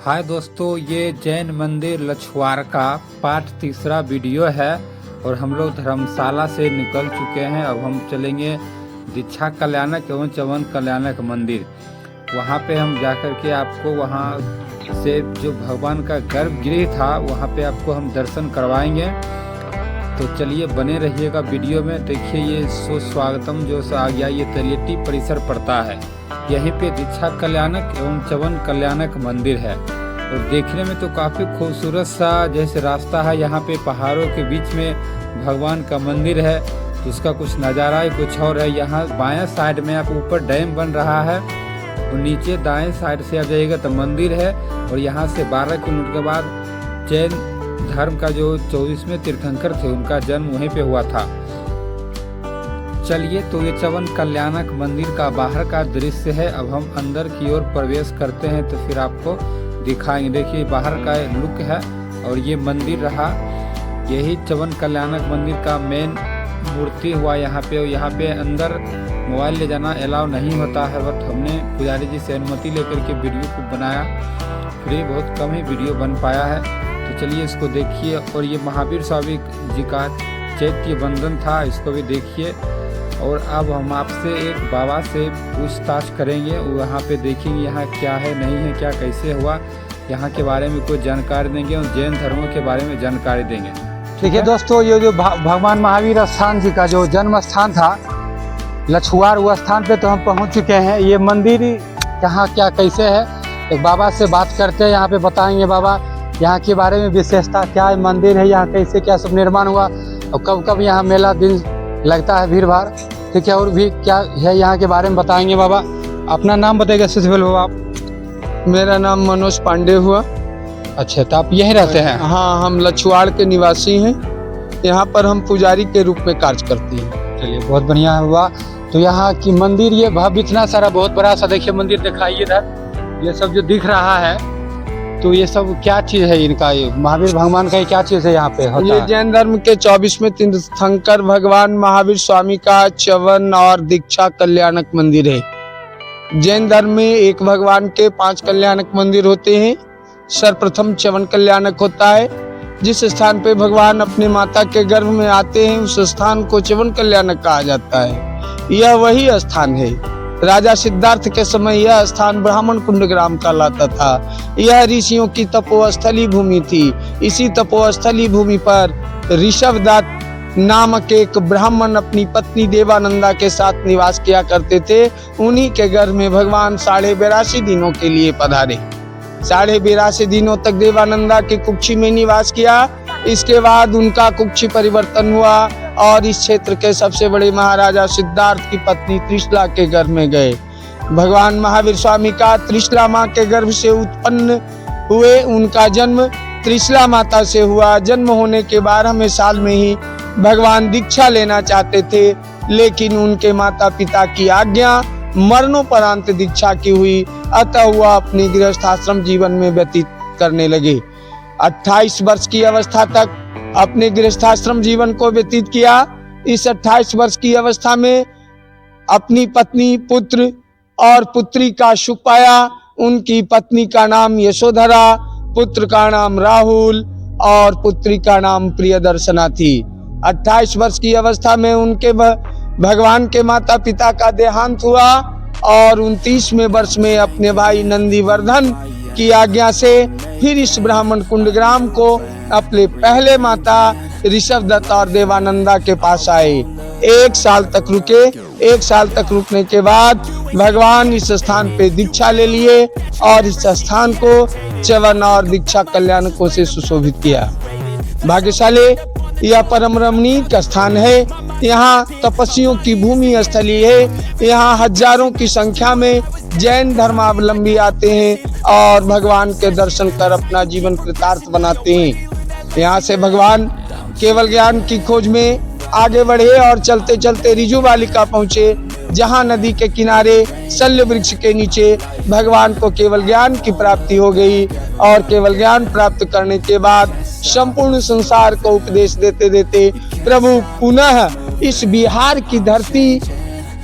हाय दोस्तों, ये जैन मंदिर लछवार का पार्ट 3 वीडियो है और हम लोग धर्मशाला से निकल चुके हैं। अब हम चलेंगे दीक्षा कल्याणक एवं चवन कल्याणक मंदिर। वहाँ पे हम जाकर के आपको वहाँ से जो भगवान का गर्भगृह था वहाँ पे आपको हम दर्शन करवाएंगे। तो चलिए बने रहिएगा वीडियो में। देखिए ये सुस्वागतम जो आ गया, ये तलेटी परिसर पड़ता है। यहीं पे दीक्षा कल्याणक एवं चवन कल्याणक मंदिर है और देखने में तो काफ़ी खूबसूरत सा जैसे रास्ता है। यहाँ पे पहाड़ों के बीच में भगवान का मंदिर है, तो उसका कुछ नज़ारा ही कुछ और है। यहाँ बाएं साइड में आप ऊपर डैम बन रहा है और नीचे दाएं साइड से आ जाइएगा तो मंदिर है। और यहाँ से 12 किलोमीटर के बाद जैन धर्म का जो 24वें तीर्थंकर थे उनका जन्म वहीं पे हुआ था। चलिए, तो ये चवन कल्याणक मंदिर का बाहर का दृश्य है। अब हम अंदर की ओर प्रवेश करते हैं तो फिर आपको दिखाएंगे। देखिए बाहर का लुक है और ये मंदिर रहा। यही चवन कल्याणक मंदिर का मेन मूर्ति हुआ यहाँ पे। और यहाँ पे अंदर मोबाइल ले जाना अलाउ नहीं होता है, बट हमने पुजारी जी से अनुमति लेकर के वीडियो को बनाया। फिर बहुत कम ही वीडियो बन पाया है, तो चलिए इसको देखिए। और ये महावीर स्वामी जी का चैत्य बंधन था, इसको भी देखिए। और अब हम आपसे एक बाबा से पूछताछ करेंगे, वहाँ पे देखेंगे यहाँ क्या है नहीं है, क्या कैसे हुआ, यहाँ के बारे में कोई जानकारी देंगे और जैन धर्मों के बारे में जानकारी देंगे। ठीक है दोस्तों, ये जो भगवान महावीर स्थान जी का जो जन्म स्थान था लछुआर, वो स्थान पे तो हम पहुँच चुके हैं। ये मंदिर यहाँ क्या कैसे है, एक बाबा से बात करते हैं, यहाँ पे बताएंगे बाबा यहाँ के बारे में, विशेषता क्या है, मंदिर है यहाँ कैसे क्या सब निर्माण हुआ और कब कब यहाँ मेला दिन लगता है, भीड़ भाड़, ठीक है, और भी क्या है यहाँ के बारे में बताएंगे बाबा। अपना नाम बताइएगा सबसे पहले बाबा आप। मेरा नाम मनोज पांडे हुआ। अच्छा, तो आप यहीं रहते हैं? हाँ, हम लछुआड़ के निवासी हैं। यहाँ पर हम पुजारी के रूप में कार्य करते हैं। चलिए बहुत बढ़िया हुआ। तो यहाँ की मंदिर ये भव्य इतना सारा बहुत बड़ा सा, देखिए मंदिर दिखाइए इधर, ये सब जो दिख रहा है तो ये सब क्या चीज है इनका, ये महावीर भगवान का ये क्या चीज है यहाँ पे होता ये है? जैन धर्म के 24वें तीर्थंकर भगवान महावीर स्वामी का चवन और दीक्षा कल्याणक मंदिर है। जैन धर्म में एक भगवान के 5 कल्याणक मंदिर होते हैं। सर्वप्रथम चवन कल्याणक होता है। जिस स्थान पे भगवान अपने माता के गर्भ में आते हैं उस स्थान को चवन कल्याणक कहा जाता है। यह वही स्थान है। राजा सिद्धार्थ के समय यह स्थान ब्राह्मण कुंड ग्राम कहलाता था। यह ऋषियों की तपोस्थली भूमि थी। इसी तपोस्थली भूमि पर ऋषभदत्त नामक एक ब्राह्मण अपनी पत्नी देवानंदा के साथ निवास किया करते थे। उन्हीं के घर में भगवान 82.5 दिनों के लिए पधारे। 82.5 दिनों तक देवानंदा की कुक्षी में निवास किया। इसके बाद उनका कुक्षी परिवर्तन हुआ और इस क्षेत्र के सबसे बड़े महाराजा सिद्धार्थ की पत्नी त्रिशला के गर्भ में गए। भगवान महावीर स्वामी का त्रिशला माँ के गर्भ से उत्पन्न हुए। उनका जन्म त्रिशला माता से हुआ। जन्म होने के 12वें साल में ही भगवान दीक्षा लेना चाहते थे, लेकिन उनके माता पिता की आज्ञा मरणोपरांत दीक्षा की हुई। अतः वह अपने गृहस्थाश्रम जीवन में व्यतीत करने लगे। 28 वर्ष की अवस्था तक अपने गृहस्थाश्रम जीवन को व्यतीत किया। इस 28 वर्ष की अवस्था में अपनी पत्नी, पुत्र और पुत्री का सुख पाया। उनकी पत्नी का नाम यशोधरा, पुत्र का नाम राहुल और पुत्री का नाम प्रियदर्शना थी। 28 वर्ष की अवस्था में उनके भगवान के माता पिता का देहांत हुआ और 29वें वर्ष में अपने भाई नंदीवर्धन की आज्ञा से फिर इस ब्राह्मण कुंड ग्राम को अपने पहले माता ऋषभदत्त और देवानंदा के पास आए। 1 साल तक रुके। 1 साल तक रुकने के बाद भगवान इस स्थान पे दीक्षा ले लिए और इस स्थान को चवन और दीक्षा कल्याणकों से सुशोभित किया। भाग्यशाली यह परम रमणीक स्थान है। यहाँ तपस्वियों की भूमि स्थली है। यहाँ हजारों की संख्या में जैन धर्मावलंबी आते हैं और भगवान के दर्शन कर अपना जीवन कृतार्थ बनाते हैं। यहाँ से भगवान केवल ज्ञान की खोज में आगे बढ़े और चलते चलते रिजु बालिका पहुँचे, जहाँ नदी के किनारे शल्य वृक्ष के नीचे भगवान को केवल ज्ञान की प्राप्ति हो गई। और केवल ज्ञान प्राप्त करने के बाद संपूर्ण संसार को उपदेश देते देते प्रभु पुनः इस बिहार की धरती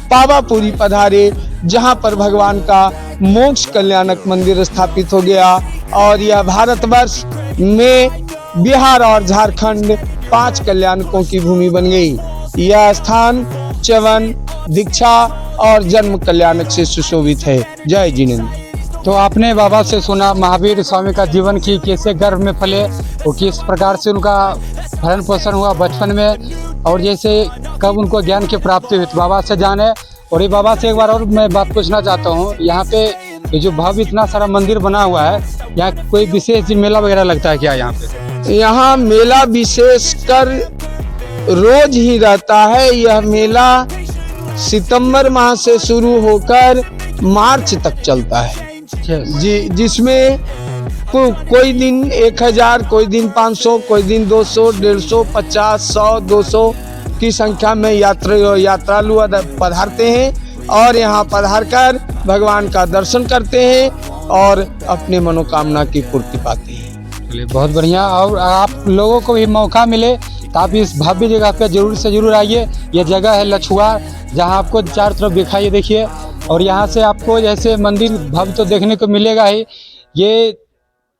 पावापुरी पधारे, जहाँ पर भगवान का मोक्ष कल्याणक मंदिर स्थापित हो गया। और यह भारतवर्ष में बिहार और झारखंड 5 कल्याणकों की भूमि बन गई। यह स्थान च्यवन, दीक्षा और जन्म कल्याणक से सुशोभित है। जय जिनेन्द्र। तो आपने बाबा से सुना महावीर स्वामी का जीवन की कैसे गर्भ में फले और किस प्रकार से उनका भरण पोषण हुआ बचपन में, और जैसे कब उनको ज्ञान की प्राप्ति हुई। तो बाबा से जाने। और ये बाबा से एक बार और मैं बात पूछना चाहता हूँ, यहाँ पे ये जो भव्य इतना सारा मंदिर बना हुआ है, यहाँ कोई विशेष मेला वगैरह लगता है क्या यहाँ पे? यहाँ मेला विशेषकर रोज ही रहता है। यह मेला सितंबर माह से शुरू होकर मार्च तक चलता है जी, जिसमें कोई दिन 1000, कोई दिन 500, कोई दिन 200, 150, 50, 100, 200 की संख्या में यात्रालु पधारते हैं और यहाँ पधार कर भगवान का दर्शन करते हैं और अपने मनोकामना की पूर्ति पाते हैं। चलिए बहुत बढ़िया। और आप लोगों को भी मौका मिले तो आप इस भव्य जगह पे जरूर से जरूर आइए। यह जगह है लछुआर, जहाँ आपको चारों तरफ दिखाई देखिए। और यहाँ से आपको जैसे मंदिर भव्य तो देखने को मिलेगा ही। ये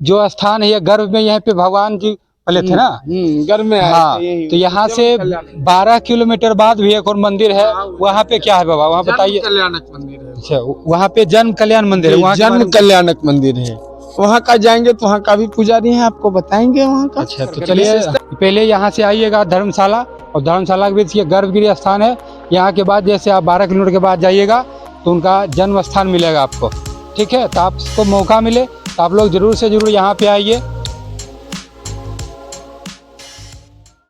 जो स्थान है, ये गर्भ में यहाँ पे भगवान जी पले थे ना, गर्भ में। हाँ, तो यहाँ से 12 किलोमीटर बाद भी एक और मंदिर है। वहाँ पे क्या है बाबा, वहाँ बताइए। कल्याणक मंदिर है। अच्छा, वहाँ पे जन्म कल्याण मंदिर है। वहाँ जन्म कल्याणक मंदिर है। वहाँ का जाएंगे तो वहाँ का भी पुजारी हैं, आपको बताएंगे वहाँ का। अच्छा, तो चलिए पहले यहाँ से आइएगा धर्मशाला, और धर्मशाला के बीच ये गर्भगिरी स्थान है। यहाँ के बाद जैसे आप 12 किलोमीटर के बाद जाइएगा तो उनका जन्म स्थान मिलेगा आपको। ठीक है, तो आपको मौका मिले तो आप लोग जरूर से जरूर यहाँ पे आइए।